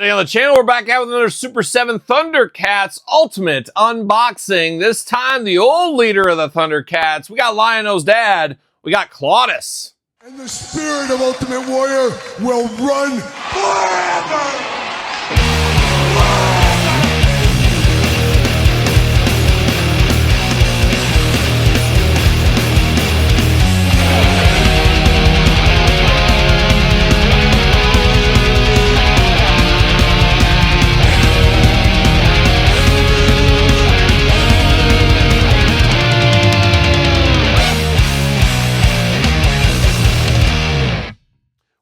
Today on the channel, we're back out with another Super 7 Thundercats Ultimate unboxing. This time, the old leader of the Thundercats. We got Lion-O's dad. We got Claudus. And the spirit of Ultimate Warrior will run forever!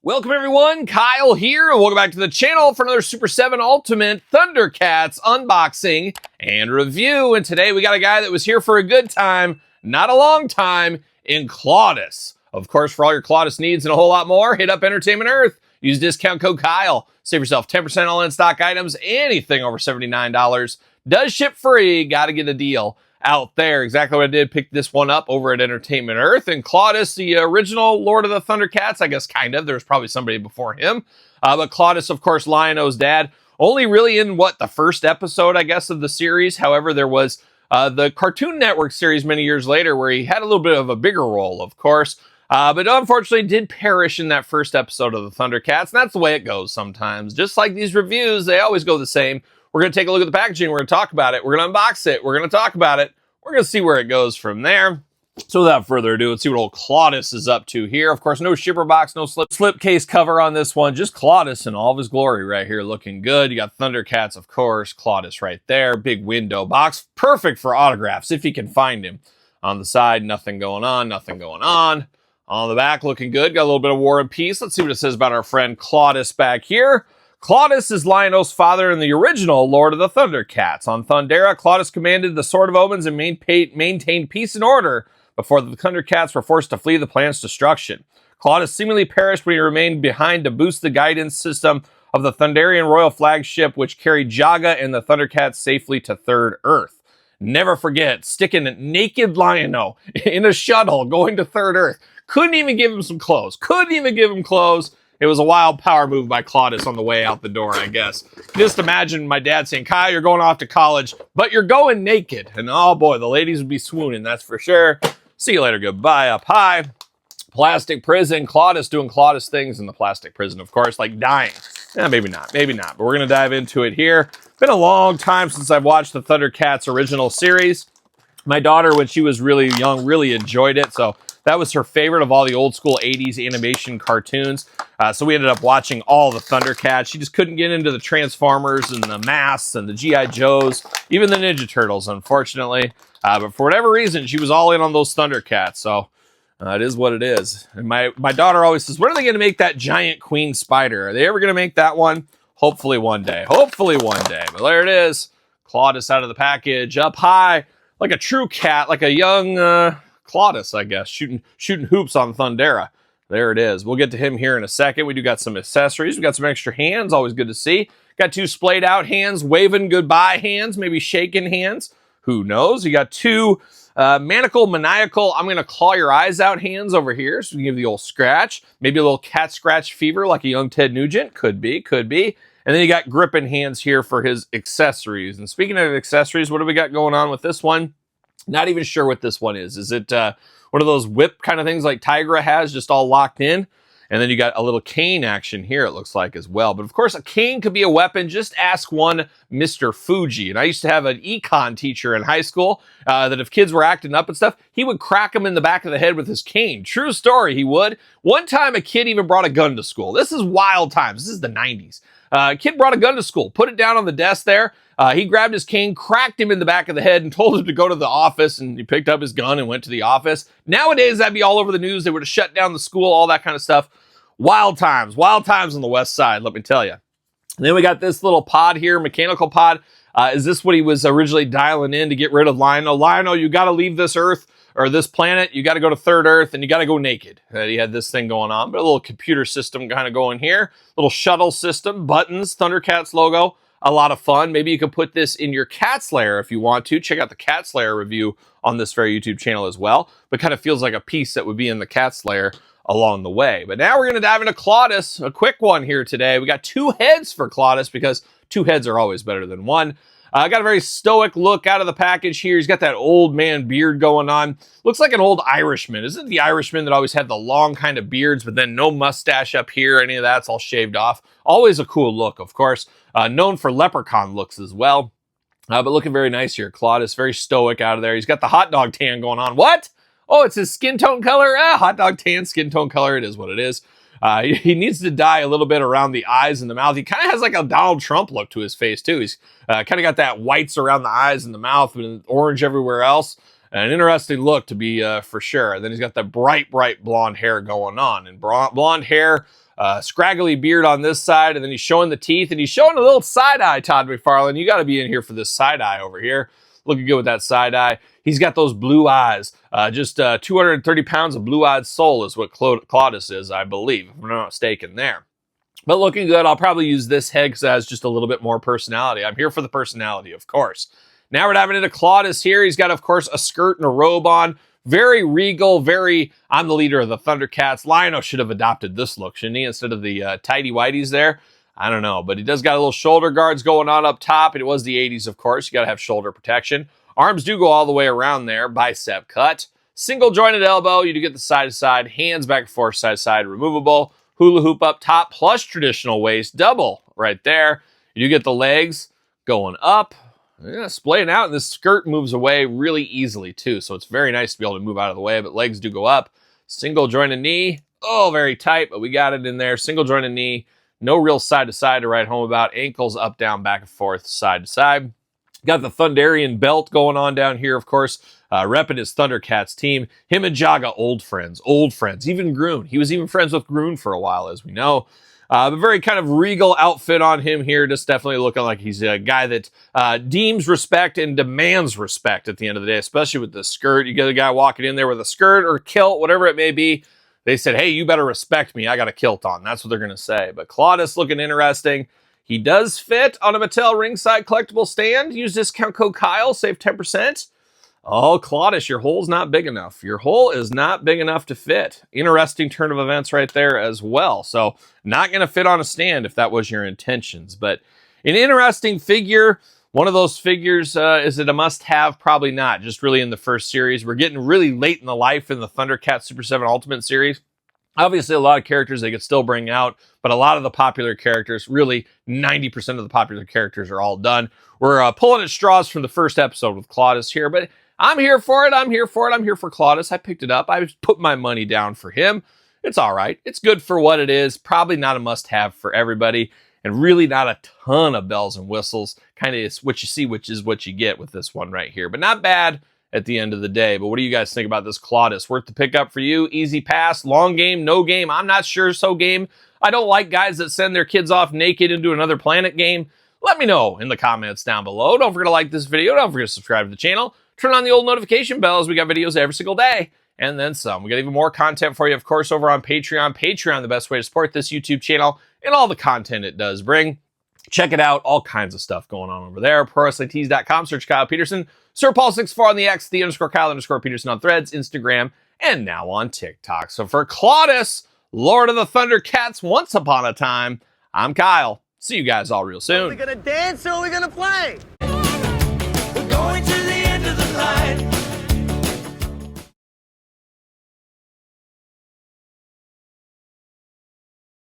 Welcome everyone, Kyle here, and welcome back to the channel for another Super 7 Ultimate Thundercats unboxing and review. And today we got a guy that was here for a good time, not a long time, in Claudus. Of course, for all your Claudus needs and a whole lot more, hit up Entertainment Earth. Use discount code Kyle. Save yourself 10% all in-stock items, anything over $79. Does ship free, gotta get a deal out there. Exactly what I did. Picked this one up over at Entertainment Earth. And Claudus, the original Lord of the Thundercats, I guess kind of. There was probably somebody before him. But Claudus, of course, Lion-O's dad. Only really in, the first episode, I guess, of the series. However, there was the Cartoon Network series many years later where he had a little bit of a bigger role, of course. But unfortunately did perish in that first episode of the Thundercats. And that's the way it goes sometimes. Just like these reviews, they always go the same. We're going to take a look at the packaging. We're going to talk about it. We're going to unbox it. We're going to talk about it. We're going to see where it goes from there. So without further ado, let's see what old Claudus is up to here. Of course, no shipper box, no slip case cover on this one. Just Claudus in all of his glory right here, looking good. You got Thundercats, of course. Claudus right there. Big window box. Perfect for autographs if you can find him. On the side, nothing going on, nothing going on. On the back, looking good. Got a little bit of War and Peace. Let's see what it says about our friend Claudus back here. Claudus is Lion-O's father in the original Lord of the Thundercats. On Thundera, Claudus commanded the Sword of Omens and maintained peace and order before the Thundercats were forced to flee the planet's destruction. Claudus seemingly perished when he remained behind to boost the guidance system of the Thunderian royal flagship, which carried Jaga and the Thundercats safely to Third Earth. Never forget, sticking naked Lion-O in a shuttle going to Third Earth. Couldn't even give him some clothes. Couldn't even give him clothes. It was a wild power move by Claudus on the way out the door, I guess. Just imagine my dad saying, Kyle, you're going off to college, but you're going naked. And oh boy, the ladies would be swooning, that's for sure. See you later, goodbye, up high. Plastic prison, Claudus doing Claudus things in the plastic prison, of course, like dying. Maybe not, but we're going to dive into it here. Been a long time since I've watched the Thundercats original series. My daughter, when she was really young, really enjoyed it, so that was her favorite of all the old school 80s animation cartoons. So we ended up watching all the Thundercats. She just couldn't get into the Transformers and the Masks and the G.I. Joes, even the Ninja Turtles, unfortunately. But for whatever reason, she was all in on those Thundercats. So it is what it is. And my daughter always says, when are they going to make that giant queen spider? Are they ever going to make that one? Hopefully one day. Hopefully one day. But there it is. Claudus out of the package, up high, like a true cat, like a young Claudus, I guess, shooting hoops on Thundera. There it is. We'll get to him here in a second. We do got some accessories. We got some extra hands. Always good to see. Got two splayed out hands, waving goodbye hands, maybe shaking hands. Who knows? You got two maniacal, I'm going to claw your eyes out hands over here. So we can give the old scratch. Maybe a little cat scratch fever like a young Ted Nugent. Could be. And then you got gripping hands here for his accessories. And speaking of accessories, what do we got going on with this one? Not even sure what this one is. Is it one of those whip kind of things like Tigra has, just all locked in? And then you got a little cane action here, it looks like, as well. But of course, a cane could be a weapon. Just ask one Mr. Fuji. And I used to have an econ teacher in high school that if kids were acting up and stuff, he would crack them in the back of the head with his cane. True story, he would. One time, a kid even brought a gun to school. This is wild times. This is the 90s. A kid brought a gun to school, put it down on the desk there. He grabbed his cane, cracked him in the back of the head, and told him to go to the office, and he picked up his gun and went to the office. Nowadays, that'd be all over the news. They would have shut down the school, all that kind of stuff. Wild times on the west side, let me tell you. And then we got this little pod here, mechanical pod. Is this what he was originally dialing in to get rid of Lion-O? Lion-O, you got to leave this Earth, or this planet. You got to go to Third Earth, and you got to go naked. He had this thing going on, but a little computer system kind of going here. Little shuttle system, buttons, Thundercats logo. a lot of fun. Maybe you could put this in your cat's lair if you want to. Check out the cat's lair review on this very YouTube channel as well. But kind of feels like a piece that would be in the cat's lair along the way. But now we're going to dive into Claudus, a quick one here today. We got 2 heads for Claudus because 2 heads are always better than 1. Got a very stoic look out of the package here. He's got that old man beard going on. Looks like an old Irishman. Isn't it the Irishman that always had the long kind of beards, but then no mustache up here? Any of that's all shaved off. Always a cool look, of course. Known for leprechaun looks as well. But looking very nice here. Claudus, very stoic out of there. He's got the hot dog tan going on. What? Oh, it's his skin tone color? Hot dog tan, skin tone color. It is what it is. He needs to dye a little bit around the eyes and the mouth. He kind of has like a Donald Trump look to his face, too. He's kind of got that whites around the eyes and the mouth and orange everywhere else. An interesting look to be for sure. And then he's got the bright blonde hair going on. And blonde hair, scraggly beard on this side. And then he's showing the teeth. And he's showing a little side eye, Todd McFarlane. You got to be in here for this side eye over here. Looking good with that side eye. He's got those blue eyes. Just 230 pounds of blue-eyed soul is what Claudus is, I believe, if I'm not mistaken there. But looking good. I'll probably use this head because it has just a little bit more personality. I'm here for the personality, of course. Now we're diving into Claudus here. He's got, of course, a skirt and a robe on. Very regal, I'm the leader of the Thundercats. Lionel should have adopted this look, shouldn't he, instead of the tighty-whities there? I don't know, but he does got a little shoulder guards going on up top. It was the 80s, of course. You got to have shoulder protection. Arms do go all the way around there. Bicep cut. Single jointed elbow. You do get the side to side. Hands back and forth, side to side. Removable. Hula hoop up top plus traditional waist. Double right there. You do get the legs going up. Yeah, splaying out. And this skirt moves away really easily too. So it's very nice to be able to move out of the way. But legs do go up. Single jointed knee. Oh, very tight. But we got it in there. Single jointed knee. No real side to side to write home about. Ankles up, down, back and forth, side to side. Got the Thunderian belt going on down here, of course, repping his Thundercats team. Him and Jaga, old friends. Even Groon. He was even friends with Groon for a while, as we know. But very kind of regal outfit on him here. Just definitely looking like he's a guy that deems respect and demands respect at the end of the day, especially with the skirt. You get a guy walking in there with a skirt or kilt, whatever it may be. They said, hey, you better respect me. I got a kilt on. That's what they're going to say. But Claudus looking interesting. He does fit on a Mattel ringside collectible stand. Use discount code Kyle, save 10%. Oh, Claudus, your hole's not big enough. Your hole is not big enough to fit. Interesting turn of events right there as well. So not going to fit on a stand if that was your intentions. But an interesting figure. One of those figures, is it a must-have? Probably not. Just really in the first series. We're getting really late in the life in the Thundercats Super 7 Ultimate series. Obviously, a lot of characters they could still bring out, but a lot of the popular characters, really 90% of the popular characters are all done. We're pulling at straws from the first episode with Claudus here, but I'm here for it. I'm here for Claudus. I picked it up. I put my money down for him. It's all right. It's good for what it is. Probably not a must-have for everybody, and really not a ton of bells and whistles. Kind of is what you see, which is what you get with this one right here, but not bad at the end of the day. But what do you guys think about this Claudus? Worth the pickup for you? Easy pass, long game, no game? I'm not sure. So game. I don't like guys that send their kids off naked into another planet game. Let me know in the comments down below. Don't forget to like this video. Don't forget to subscribe to the channel. Turn on the old notification bells. We got videos every single day and then some. We got even more content for you, of course, over on Patreon. Patreon, the best way to support this YouTube channel and all the content it does bring. Check it out. All kinds of stuff going on over there. ProWrestlingTees.com. Search Kyle Peterson. Sir Paul64 on the X, _Kyle_Peterson on Threads, Instagram, and now on TikTok. So for Claudus, Lord of the Thundercats, once upon a time, I'm Kyle. See you guys all real soon. Are we gonna dance or are we gonna play? We're going to the end of the line.